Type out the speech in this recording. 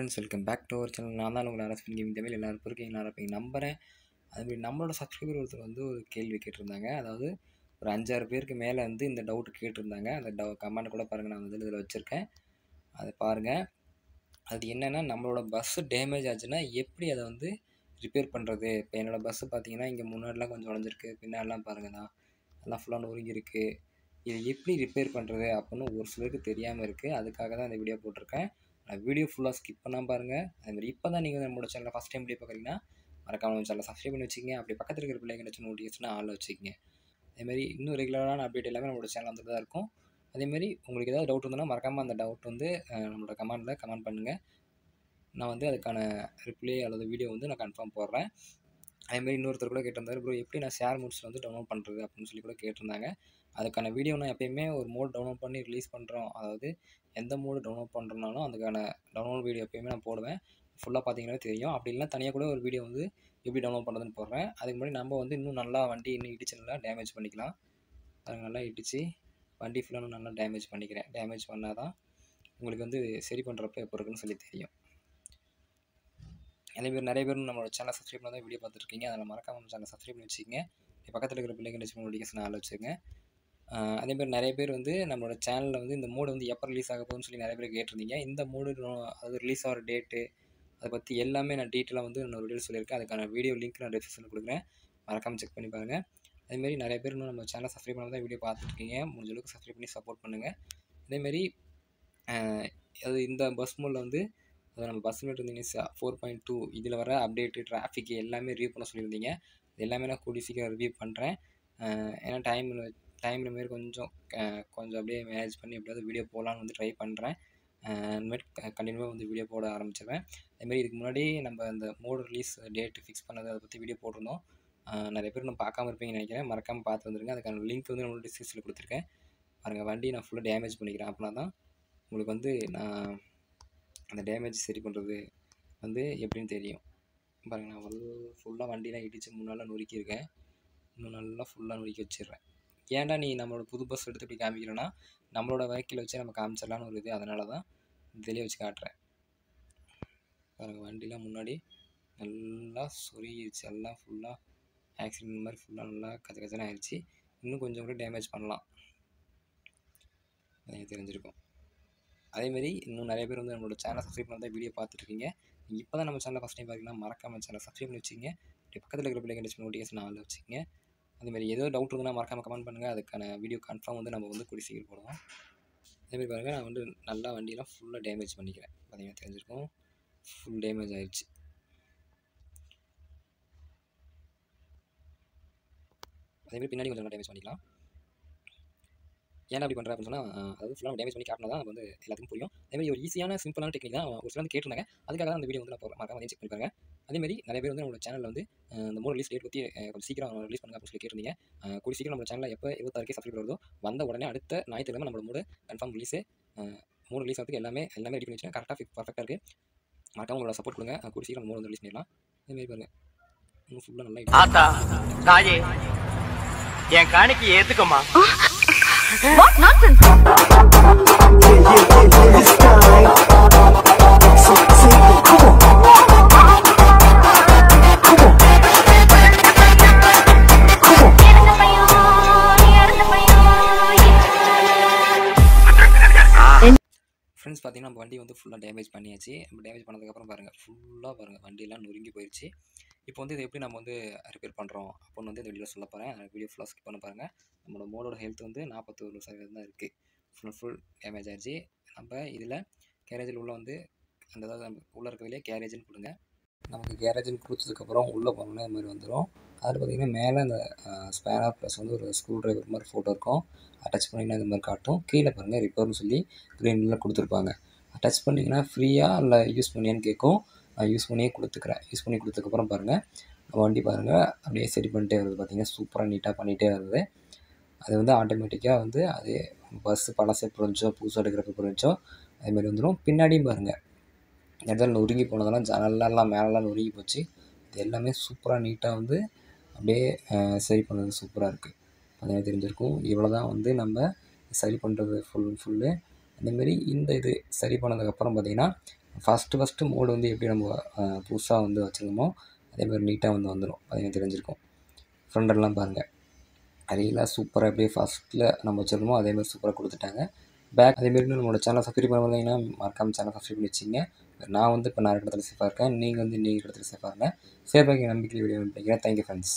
Friends, welcome back to our channel. நான் தான் உங்கள் அரசு கேமிங் தமிழ். எல்லாரும் இருக்கீங்க, நல்லா இருப்பீங்க நம்புகிறேன். அதுமாதிரி நம்மளோட சப்ஸ்கிரைபர் ஒருத்தர் வந்து ஒரு கேள்வி கேட்டிருந்தாங்க. அதாவது ஒரு 5-6 பேருக்கு மேலே வந்து இந்த டவுட் கேட்டிருந்தாங்க. அந்த கமெண்ட் கூட பாருங்கள், நான் வந்து இதில் வச்சுருக்கேன், அதை பாருங்கள். அது என்னென்னா, நம்மளோட பஸ்ஸு டேமேஜ் ஆச்சுன்னா எப்படி அதை வந்து ரிப்பேர் பண்ணுறது. இப்போ என்னோடய பஸ்ஸு பார்த்தீங்கன்னா, இங்கே முன்னாடிலாம் கொஞ்சம் உடஞ்சிருக்கு, பின்னாடிலாம் பாருங்கள் தான் எல்லாம் ஃபுல்லாக நொறுங்கியிருக்கு. இதை எப்படி ரிப்பேர் பண்ணுறது அப்படின்னு ஒரு சிலருக்கு தெரியாமல் இருக்குது. அதுக்காக தான் இந்த வீடியோ போட்டிருக்கேன். வீடியோ ஃபுல்லாக ஸ்கிப் பண்ணாமல் பாருங்கள். அதுமாதிரி இப்போ தான் நீங்கள் நம்மளோட சேனலில் ஃபஸ்ட் டைம் வீடியோ பார்க்குறீங்கன்னா மறக்காம நம்ம சேனலை சப்ஸ்கிரைப் பண்ணி வச்சுக்கங்க. அப்படி பக்கத்தில் இருக்கிற பிள்ளைங்க ஏதாச்சும் நோட்டிஃபிகேஷன் ஆளில் வச்சுக்கங்க. அதேமாதிரி இன்னும் ரெகுலரான அப்டேட் எல்லாமே நம்மளோட சேனல் வந்துட்டு தான் இருக்கும். அதேமாதிரி உங்களுக்கு ஏதாவது டவுட் இருந்ததுன்னா மறக்காமல் அந்த டவுட் வந்து நம்மளோட கமெண்ட் பண்ணுங்கள். நான் வந்து அதுக்கான ரிப்ளை அல்லது வீடியோ வந்து நான் கன்ஃபார்ம் போடுறேன். அதேமாதிரி இன்னொருத்தர் கூட கேட்டிருந்தாரு, ப்ரோ எப்படி நான் ஷேர் மோட்ஸில் வந்து டவுன்லோட் பண்ணுறது அப்படின்னு சொல்லி கூட கேட்டிருந்தாங்க. அதுக்கான வீடியோ நான் எப்போயுமே ஒரு மோட் டவுன்லோட் பண்ணி ரிலீஸ் பண்ணுறோம், அதாவது எந்த மோடு டவுன்லோட் பண்ணுறனாலும் அதுக்கான டவுன்லோட் வீடியோ எப்போயுமே நான் போடுவேன். ஃபுல்லாக பார்த்தீங்கன்னா தெரியும். அப்படி இல்லைனா தனியாக கூட ஒரு வீடியோ வந்து எப்படி டவுன்லோட் பண்ணுறதுன்னு போடுறேன். அதுக்கு முன்னாடி நம்ம வந்து இன்னும் நல்லா வண்டி இன்னும் இடிச்சு நல்லா டேமேஜ் பண்ணிக்கலாம். அதை நல்லா இடித்து வண்டி ஃபுல்லாக நல்லா டேமேஜ் பண்ணிக்கிறேன். டேமேஜ் பண்ணால் தான் உங்களுக்கு வந்து சரி பண்ணுறப்ப எப்போ இருக்குன்னு சொல்லி தெரியும். அதேமாதிரி நிறைய பேர் நம்மளோட சேனலை சப்ஸ்கிரைப் பண்ணி தான் வீடியோ பார்த்துருக்கீங்க. அதில் மறக்காம நம்ம சேனலை சப்ஸ்கிரைப் பண்ணி வச்சுக்கோங்க. பக்கத்தில் இருக்கிற பிள்ளைங்க நோட்டிஃபிகேஷன் ஆள் வச்சுங்க. அதேமாதிரி நிறைய பேர் வந்து நம்மளோட சேனலில் வந்து இந்த மோடு வந்து எப்போ ரிலீஸ் ஆக போகுதுன்னு சொல்லி நிறைய பேர் கேட்டிருந்தீங்க. இந்த மோடு அது ரிலீஸ் ஆகிற டேட்டு அதை பற்றி எல்லாமே நான் டீட்டெயிலாக வந்து நான் ஒரு வீடியோ சொல்லியிருக்கேன். அதுக்கான வீடியோ லிங்க் நான் டிஸ்கிரிப்ஷனில் கொடுக்குறேன், மறக்காமல் செக் பண்ணி பாருங்கள். அதேமாதிரி நிறைய பேர் இன்னும் நம்ம சேனலை சப்ஸ்கிரைப் பண்ணாமல் தான் வீடியோ பார்த்துருக்கீங்க. முடிஞ்ச அளவுக்கு சப்ஸ்கிரைப் பண்ணி சப்போர்ட் பண்ணுங்கள். அதேமாதிரி அது இந்த பஸ் மோடில் வந்து அதை நம்ம பஸ் மீட் இருந்தீங்க 4.2 இதில் வர அப்டேட்டு டிராஃபிக்கு எல்லாமே ரிவ்யூ பண்ண சொல்லியிருந்தீங்க. இது எல்லாமே நான் கூடிய சீக்கிரம் ரிவ்யூ பண்ணுறேன். ஏன்னா டைம் மாரி கொஞ்சம் அப்படியே மேனேஜ் பண்ணி எப்படியாவது வீடியோ போடலான்னு வந்து ட்ரை பண்ணுறேன். இனிமேட்டு கண்டினியூவாக வந்து வீடியோ போட ஆரம்பிச்சிடுவேன். அதுமாரி இதுக்கு முன்னாடி நம்ம அந்த மோடு ரிலீஸ் டேட்டு ஃபிக்ஸ் பண்ணது அதை பற்றி வீடியோ போட்டிருந்தோம். நிறைய பேர் நான் பார்க்காம இருப்பீங்கன்னு நினைக்கிறேன். மறக்காமல் பார்த்து வந்துருங்க. அதுக்கான லிங்க் வந்து நம்மளோட டிஸ்கிரிப்ஷனில் கொடுத்துருக்கேன். பாருங்கள், வண்டி நான் ஃபுல்லாக டேமேஜ் பண்ணிக்கிறேன். அப்படின்னா தான் உங்களுக்கு வந்து நான் அந்த டேமேஜ் சரி பண்ணுறது வந்து எப்படின்னு தெரியும். பாருங்கள், நான் ஃபுல்லாக வண்டிலாம் இடித்து முன்னால் நொறுக்கியிருக்கேன். இன்னும் நல்லா ஃபுல்லாக நொறுக்கி வச்சிடுறேன். ஏன்டா நீ நம்மளோட புது பஸ் எடுத்து இப்படி காமிக்கிறோன்னா, நம்மளோட வெஹிக்கிள் வச்சு நம்ம காமிச்சிடலான்னு ஒரு இது, அதனால தான் இதிலே வச்சு காட்டுறேன். பாருங்கள், வண்டிலாம் முன்னாடி நல்லா சொருகிடுச்சு. எல்லாம் ஃபுல்லாக ஆக்சிடென்ட் மாதிரி ஃபுல்லாக நல்லா கச்சன்னு ஆயிடுச்சு. இன்னும் கொஞ்சம் கூட டேமேஜ் பண்ணலாம், எனக்கு தெரிஞ்சிருக்கும். அதேமாரி இன்னும் நிறைய பேர் வந்து நம்மளோட சேனலை சப்ஸ்கிரைப் பண்ணி தான் வீடியோ பார்த்துட்ருக்கீங்க. நீங்கள் இப்போ தான் நம்ம சேனலை ஃபஸ்ட் டைம் பார்த்தீங்கன்னா மறக்காமல் சேனலை சப்ஸ்கிரைப் பண்ணி வச்சுக்கோங்க. பக்கத்தில் இருக்கிற பிள்ளைங்க நோட்டிஃபிகேஷன் ஆளில் வச்சுக்கோங்க. அதேமாதிரி ஏதோ டவுட் இருந்ததுன்னா மறக்காமல் கமெண்ட் பண்ணுங்கள். அதுக்கான வீடியோ கன்ஃபார்ம் வந்து நம்ம வந்து கூடிய சீக்கிரம் போடுவோம். அதேமாதிரி பாருங்கள், நான் வந்து நல்லா வண்டியெலாம் ஃபுல்லாக டேமேஜ் பண்ணிக்கிறேன். பார்த்தீங்கன்னா தெரிஞ்சிருக்கும், ஃபுல் டேமேஜ் ஆகிடுச்சு. அதேமாதிரி பின்னாடி கொஞ்சம் நல்லா டேமேஜ் பண்ணிக்கலாம். ஏன்னா அப்படி பண்ணுறேன் அப்படின்னு சொன்னால், அதாவது ஃபுல்லாக டேமேஜ் பண்ணி காட்டினா தான் அது வந்து எல்லாத்துக்கும் புரியும். அதேமாதிரி ஒரு ஈஸியான சிம்பிளான டெக்னிக் தான் ஒரு சில வந்து கேட்டிருந்தாங்க. அதுக்காக தான் அந்த வீடியோ வந்து நான் போடுறேன். மறக்காம செக் பண்ணி பாருங்க. அதேமாதிரி நிறைய பேர் வந்து நம்மளோட சேனலில் வந்து இந்த மோட் ரிலீஸ் டேட் பற்றி கொஞ்சம் சீக்கிரம் ரிலீஸ் பண்ணுங்க அப்படின்னு சொல்லி கேட்டிருந்தீங்க. கூடிய சீக்கிரம் நம்ம சேனலில் எப்போ 26K சப்ஸ்கிரைபர் வருதோ வந்த உடனே அடுத்த ஞாயிற்றுக்கிழமை நம்மளோட mode confirm release. Mode release ஆகிறதுக்கு எல்லாமே ரெடி பண்ணி வச்சுருக்கேன். கரெக்டாக பர்ஃபெக்டாக இருக்குது. மறக்காம உங்களோட சப்போர்ட் கொடுங்க. கூடிய சீக்கிரம் மோடு வந்து ரிலீஸ் பண்ணிடலாம். அதேமாதிரி பாருங்கள், இன்னும் ஃபுல்லாக நல்லா ஆத்தா தாயே என் காணிக்கு ஏத்துக்கமா. What nonsense? ஃப்ரெண்ட்ஸ், பார்த்தீங்கன்னா நம்ம வண்டி வந்து ஃபுல்லாக டேமேஜ் பண்ணியாச்சு. நம்ம டேமேஜ் பண்ணதுக்கப்புறம் பாருங்கள், ஃபுல்லாக பாருங்கள் வண்டியெல்லாம் நொறுங்கி போயிடுச்சு. இப்போ வந்து இதை எப்படி நம்ம வந்து ரிப்பேர் பண்ணுறோம் அப்படின்னு வந்து இந்த வீடியோ சொல்ல போகிறேன். வீடியோ ஃபுல்லாக ஸ்கிப் பண்ண பாருங்கள். நம்மளோட மோடோட ஹெல்த் வந்து 41% தான் இருக்குது. ஃபுல் டேமேஜ் ஆகிடுச்சு. நம்ம இதில் கேரேஜில் உள்ள வந்து அந்த அதாவது நம்ம உள்ளே இருக்கிறதுலே கேரேஜ்னு கொடுங்க. நமக்கு கேரேஜ்னு கொடுத்ததுக்கப்புறம் உள்ளே போனோம்னா இது மாதிரி வந்துடும். அதில் பார்த்திங்கன்னா மேலே அந்த ஸ்பேனர் ப்ளஸ் வந்து ஒரு ஸ்க்ரூ ட்ரைவர் மாதிரி ஃபோட்டோ இருக்கும். டச் பண்ணிங்கன்னா இது மாதிரி காட்டும். கீழே பாருங்கள் ரிப்பேர்னு சொல்லி க்ரீனில் கொடுத்துருப்பாங்க. டச் பண்ணிங்கன்னா ஃப்ரீயாக இல்லை யூஸ் பண்ணியான்னு கேட்கும். நான் யூஸ் பண்ணியே கொடுத்துக்கிறேன். யூஸ் பண்ணி கொடுத்ததுக்கப்புறம் பாருங்கள், வண்டி பாருங்கள் அப்படியே சரி பண்ணிட்டே வருது. பார்த்திங்கன்னா சூப்பராக நீட்டாக பண்ணிகிட்டே வருது. அது வந்து ஆட்டோமேட்டிக்காக வந்து அது பஸ்ஸு பழசு புரிஞ்சோ புதுசாக எடுக்கிறப்ப புரிஞ்சோ அதுமாதிரி வந்துடும். பின்னாடியும் பாருங்கள், இடத்துல நொறுங்கி போனதெல்லாம் ஜன்னல்லாம் மேலெலாம் நொறுங்கி போச்சு. இது எல்லாமே சூப்பராக நீட்டாக வந்து அப்படியே சரி பண்ணுறது சூப்பராக இருக்குது. அதே தெரிஞ்சிருக்கும். இவ்வளோ தான் வந்து நம்ம சரி பண்ணுறது ஃபுல்லு. அதேமாரி இந்த இது சரி பண்ணதுக்கப்புறம் பார்த்திங்கன்னா ஃபஸ்ட்டு மோடு வந்து எப்படி நம்ம புதுசாக வந்து வச்சுருந்தோமோ அதேமாதிரி நீட்டாக வந்து வந்துடும். அது எனக்கு தெரிஞ்சிருக்கும். ஃப்ரெண்டெல்லாம் பாருங்கள், ரியலாக சூப்பராக அப்படியே ஃபஸ்ட்டில் நம்ம வச்சுருந்தோமோ அதேமாதிரி சூப்பராக கொடுத்துட்டாங்க. பேக் அதேமாரி நம்மளோட சேனலை சப்ஸ்கிரைப் பண்ண வந்தீங்கன்னா மறக்காமல் சேனல் சப்ஸ்கிரைப் பண்ணி வச்சுங்க. நான் வந்து இப்போ நான் இருக்கிற இடத்துல சேஃபாக இருக்கேன். நீங்கள் வந்து நீங்கள் இடத்துல சேஃபாக இருங்க. சேஃபாக நம்பிக்கை வீடியோ பண்ணிக்கிறேன். Thank you friends.